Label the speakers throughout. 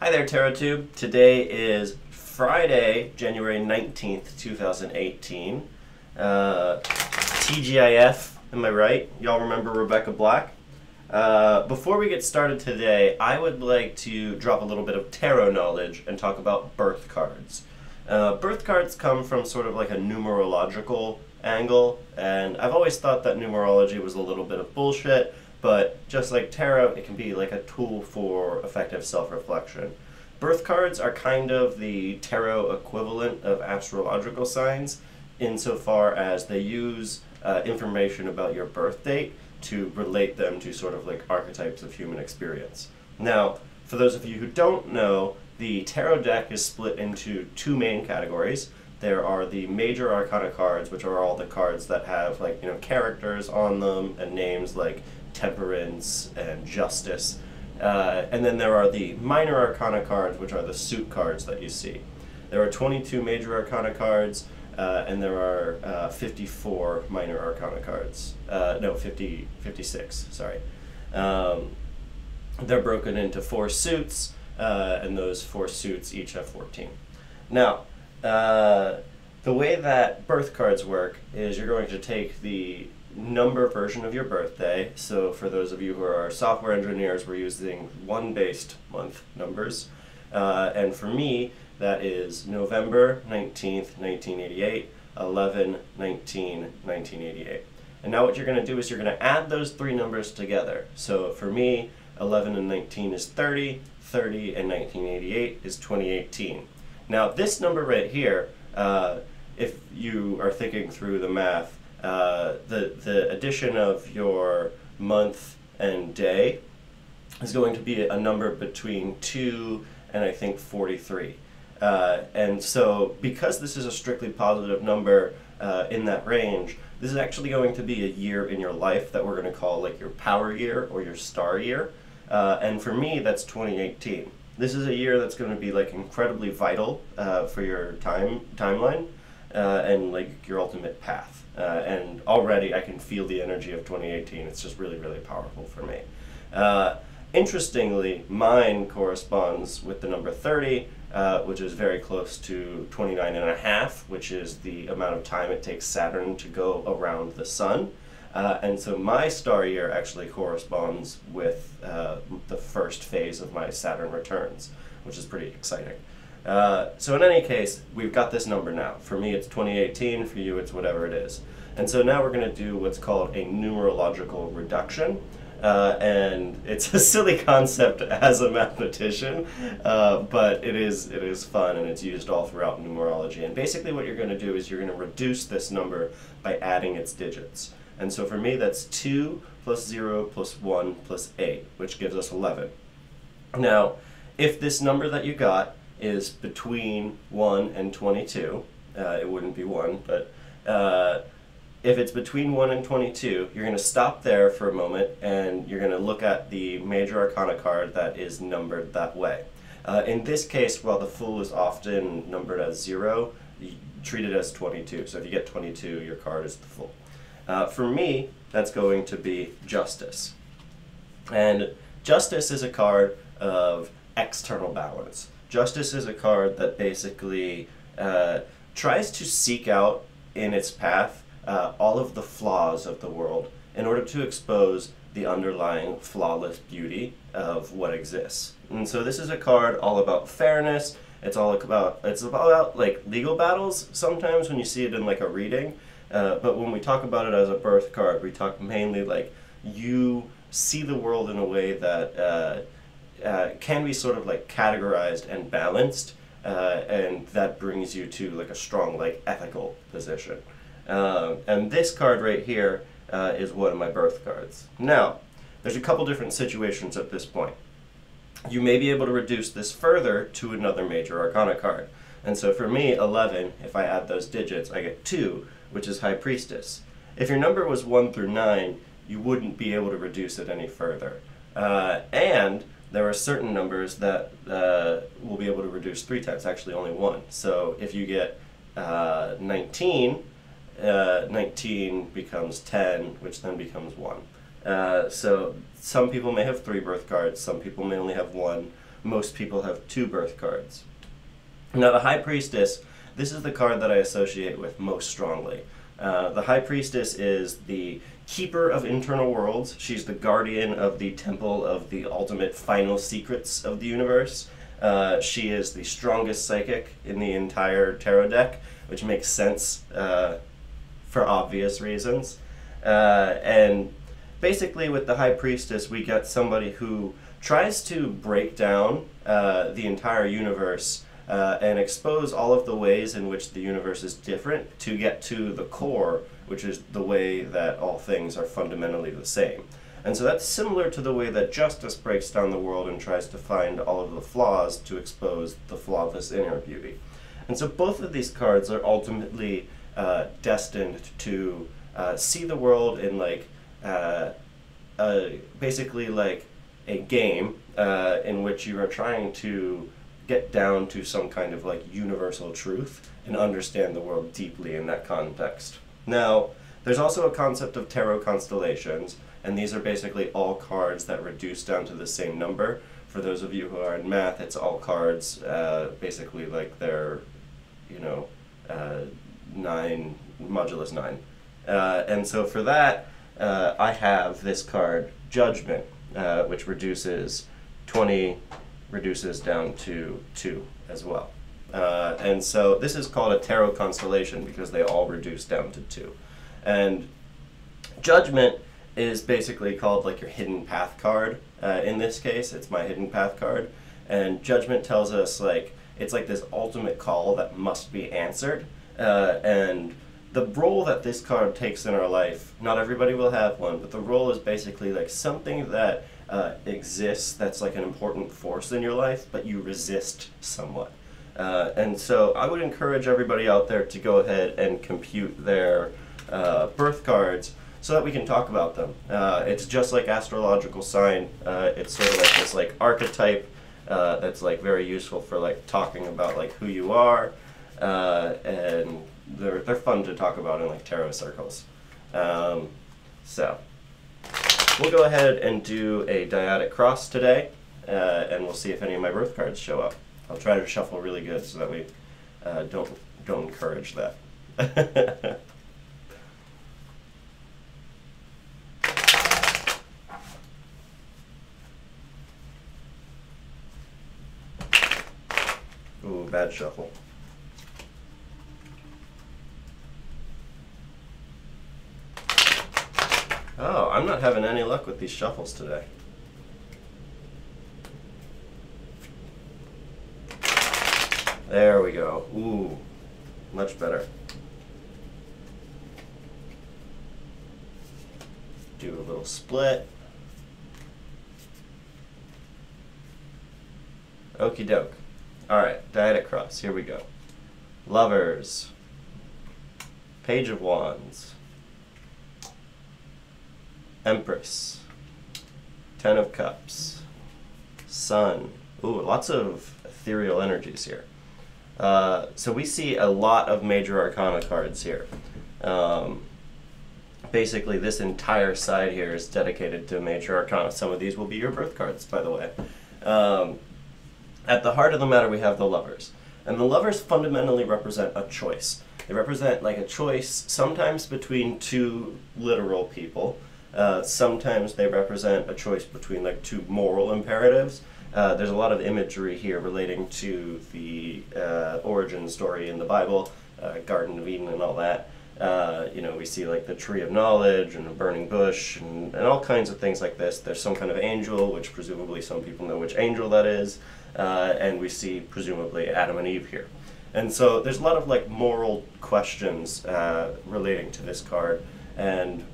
Speaker 1: Hi there, TarotTube. Today is Friday, January 19th, 2018. TGIF, am I right? Y'all remember Rebecca Black? Before we get started today, I would like to drop a little bit of tarot knowledge and talk about birth cards. Birth cards come from sort of like a numerological angle, and I've always thought that numerology was a little bit of bullshit. But just like tarot, it can be like a tool for effective self-reflection. Birth cards are kind of the tarot equivalent of astrological signs insofar as they use information about your birth date to relate them to sort of like archetypes of human experience. Now, for those of you who don't know, the tarot deck is split into two main categories. There are the major arcana cards, which are all the cards that have characters on them and names like Temperance and Justice. And then there are the minor arcana cards, which are the suit cards that you see. There are 22 major arcana cards, and there are 54 minor arcana cards. No, 56, sorry. They're broken into 4 suits, and those 4 suits each have 14. Now, the way that birth cards work is you're going to take the number version of your birthday. So for those of you who are software engineers, we're using 1-based month numbers. And for me, that is November 19th, 1988, 11/19/1988. And now what you're going to do is you're going to add those 3 numbers together. So for me, 11 and 19 is 30, 30 and 1988 is 2018. Now this number right here, if you are thinking through the math, the addition of your month and day is going to be a number between 2 and I think 43. And so because this is a strictly positive number in that range, this is actually going to be a year in your life that we're going to call like your power year or your star year. And for me, that's 2018. This is a year that's going to be like incredibly vital for your timeline and like your ultimate path. And already I can feel the energy of 2018. It's just really, really powerful for me. Interestingly, mine corresponds with the number 30, which is very close to 29 and a half, which is the amount of time it takes Saturn to go around the sun. And so my star year actually corresponds with the first phase of my Saturn returns, which is pretty exciting. So in any case, we've got this number now. For me, it's 2018. For you, it's whatever it is. And so now we're going to do what's called a numerological reduction. And it's a silly concept as a mathematician, but it is fun, and it's used all throughout numerology. And basically what you're going to do is you're going to reduce this number by adding its digits. And so for me, that's 2 plus 0 plus 1 plus 8, which gives us 11. Now, if this number that you got is between 1 and 22, it wouldn't be 1, but if it's between 1 and 22, you're going to stop there for a moment and you're going to look at the major arcana card that is numbered that way. In this case, while the Fool is often numbered as 0, you treat it as 22. So if you get 22, your card is the Fool. For me, that's going to be Justice. And Justice is a card of external balance. Justice is a card that basically tries to seek out in its path all of the flaws of the world in order to expose the underlying flawless beauty of what exists. And so this is a card all about fairness. It's about like legal battles sometimes when you see it in like a reading. But when we talk about it as a birth card, we talk mainly like you see the world in a way that can be sort of like categorized and balanced, and that brings you to like a strong like ethical position. And this card right here is one of my birth cards. Now, there's a couple different situations at this point. You may be able to reduce this further to another major arcana card. And so for me, 11, if I add those digits, I get 2, which is High Priestess. If your number was 1 through 9, you wouldn't be able to reduce it any further. And there are certain numbers that will be able to reduce 3 times, actually only 1. So if you get 19, 19 becomes 10, which then becomes 1. So some people may have 3 birth cards, some people may only have 1, most people have 2 birth cards. Now the High Priestess, this is the card that I associate with most strongly. The High Priestess is the keeper of internal worlds. She's the guardian of the temple of the ultimate final secrets of the universe. She is the strongest psychic in the entire tarot deck, which makes sense for obvious reasons. And basically with the High Priestess, we get somebody who tries to break down the entire universe and expose all of the ways in which the universe is different to get to the core, which is the way that all things are fundamentally the same. And so that's similar to the way that Justice breaks down the world and tries to find all of the flaws to expose the flawless inner beauty. And so both of these cards are ultimately destined to see the world in like basically like a game in which you are trying to get down to some kind of like universal truth and understand the world deeply in that context. Now, there's also a concept of tarot constellations, and these are basically all cards that reduce down to the same number. For those of you who are in math, it's all cards, basically like they're, 9 modulus 9. And so for that, I have this card, Judgment, which reduces 20, reduces down to 2 as well. And so this is called a tarot constellation because they all reduce down to 2. And Judgment is basically called like your hidden path card. In this case, it's my hidden path card. And Judgment tells us like, it's like this ultimate call that must be answered. And the role that this card takes in our life, not everybody will have one, but the role is basically like something that exists that's like an important force in your life, but you resist somewhat. And so I would encourage everybody out there to go ahead and compute their birth cards so that we can talk about them. It's just like astrological sign. It's sort of like this like archetype that's like very useful for like talking about like who you are, and they're fun to talk about in like tarot circles. So we'll go ahead and do a Dyadic Cross today, and we'll see if any of my birth cards show up. I'll try to shuffle really good so that we don't encourage that. Ooh, bad shuffle. Oh, I'm not having any luck with these shuffles today. There we go. Ooh, much better. Do a little split. Okie doke. Alright, Dyadic Cross, here we go. Lovers. Page of Wands. Empress. 10 of Cups. Sun. Ooh, lots of ethereal energies here. So we see a lot of major arcana cards here. Basically, this entire side here is dedicated to major arcana. Some of these will be your birth cards, by the way. At the heart of the matter, we have the Lovers. And the Lovers fundamentally represent a choice. They represent like a choice sometimes between 2 literal people. Sometimes they represent a choice between like 2 moral imperatives. There's a lot of imagery here relating to the origin story in the Bible, Garden of Eden and all that. We see like the tree of knowledge and a burning bush and all kinds of things like this. There's some kind of angel, which presumably some people know which angel that is. And we see presumably Adam and Eve here. And so there's a lot of like moral questions relating to this card. And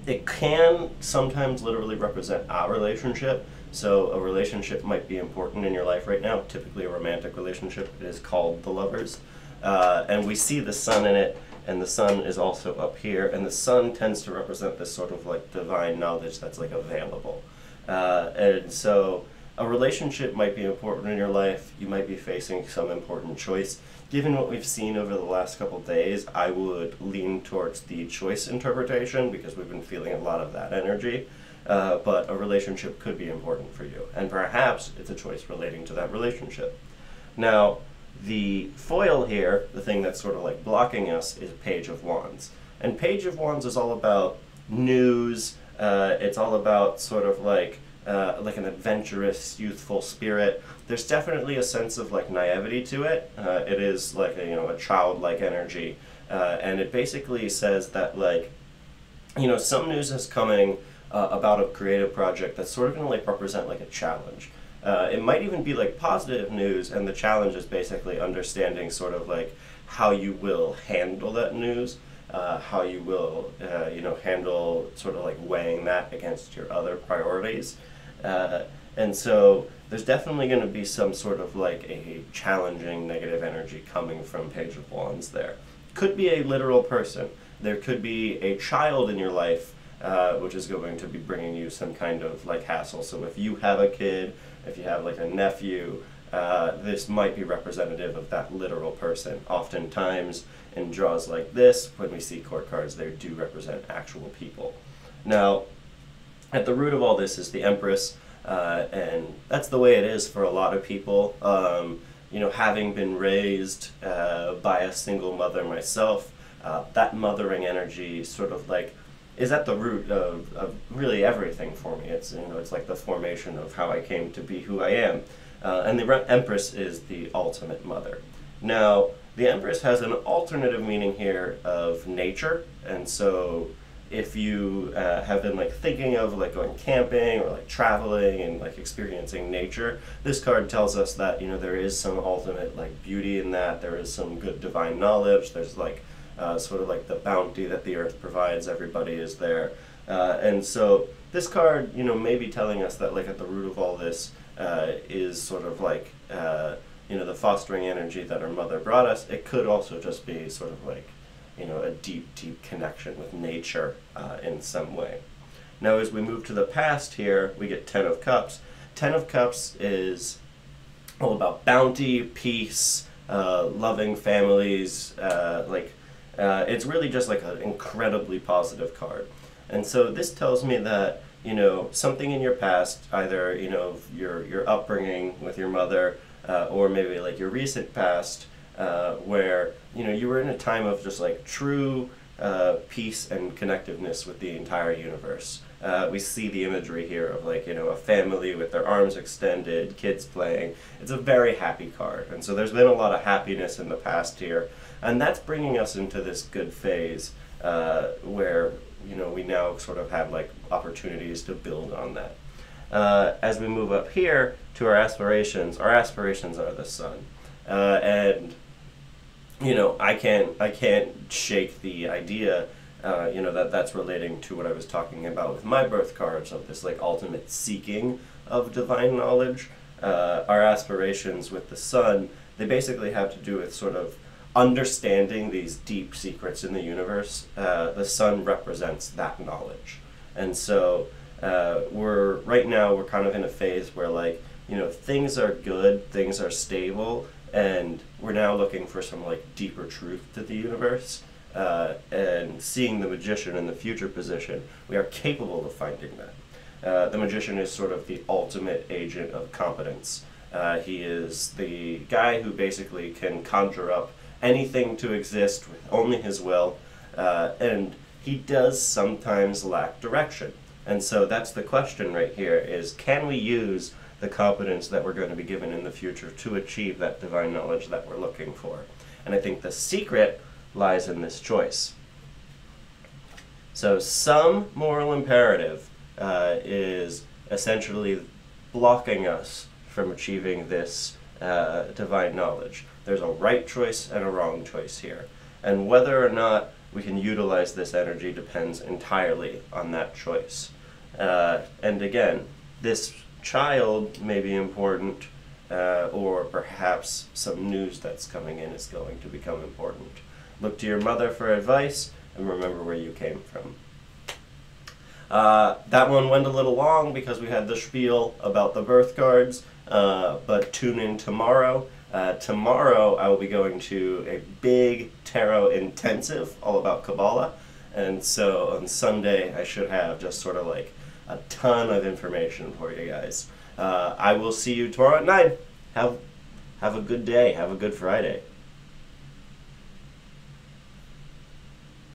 Speaker 1: it can sometimes literally represent our relationship. So a relationship might be important in your life right now, typically a romantic relationship. It is called the Lovers. And we see the sun in it, and the sun is also up here, and the sun tends to represent this sort of like divine knowledge that's like available. And so a relationship might be important in your life. You might be facing some important choice. Given what we've seen over the last couple days, I would lean towards the choice interpretation because we've been feeling a lot of that energy. but a relationship could be important for you, and perhaps it's a choice relating to that relationship. Now, the foil here, the thing that's sort of like blocking us, is Page of Wands. And Page of Wands is all about news, it's all about sort of like an adventurous, youthful spirit. There's definitely a sense of like naivety to it. It is like a childlike energy, and it basically says that like, some news is coming about a creative project that's sort of going to like represent like a challenge. It might even be like positive news, and the challenge is basically understanding sort of like how you will handle that news, how you will handle sort of like weighing that against your other priorities. And so there's definitely going to be some sort of like a challenging negative energy coming from Page of Wands there. Could be a literal person. There could be a child in your life, which is going to be bringing you some kind of like hassle. So if you have a kid, if you have like a nephew, this might be representative of that literal person. Oftentimes in draws like this, when we see court cards, they do represent actual people. Now, at the root of all this is the Empress, and that's the way it is for a lot of people. Having been raised by a single mother myself, that mothering energy sort of like is at the root of really everything for me. It's it's like the formation of how I came to be who I am. And the Empress is the ultimate mother. Now, the Empress has an alternative meaning here of nature, and so if you have been like thinking of like going camping or like traveling and like experiencing nature, this card tells us that there is some ultimate like beauty in that. There is some good divine knowledge. There's like sort of like the bounty that the earth provides. Everybody is there, and so this card may be telling us that like at the root of all this is sort of like the fostering energy that our mother brought us. It could also just be sort of like a deep, deep connection with nature in some way. Now, as we move to the past here, we get Ten of Cups. Ten of Cups is all about bounty, peace, loving families. It's really just like an incredibly positive card. And so this tells me that something in your past, either your upbringing with your mother, or maybe like your recent past, where you were in a time of just like true peace and connectiveness with the entire universe. We see the imagery here of like a family with their arms extended, kids playing. It's a very happy card, and so there's been a lot of happiness in the past here, and that's bringing us into this good phase where we now sort of have like opportunities to build on that. As we move up here to our aspirations are the sun, and I can't shake the idea, that's relating to what I was talking about with my birth cards, of this like ultimate seeking of divine knowledge. Our aspirations with the sun, they basically have to do with sort of understanding these deep secrets in the universe. The sun represents that knowledge, and so right now we're kind of in a phase where like things are good, things are stable, and we're now looking for some like deeper truth to the universe, and seeing the Magician in the future position, we are capable of finding that. The Magician is sort of the ultimate agent of competence. He is the guy who basically can conjure up anything to exist with only his will, and he does sometimes lack direction. And so that's the question right here, is can we use the competence that we're going to be given in the future to achieve that divine knowledge that we're looking for? And I think the secret lies in this choice. So some moral imperative is essentially blocking us from achieving this divine knowledge. There's a right choice and a wrong choice here. And whether or not we can utilize this energy depends entirely on that choice. And again, this child may be important, or perhaps some news that's coming in is going to become important. Look to your mother for advice, and remember where you came from. That one went a little long because we had the spiel about the birth cards, but tune in tomorrow. Tomorrow I will be going to a big tarot intensive all about Kabbalah, and so on Sunday I should have just sort of like a ton of information for you guys. I will see you tomorrow at 9. Have a good day. Have a good Friday.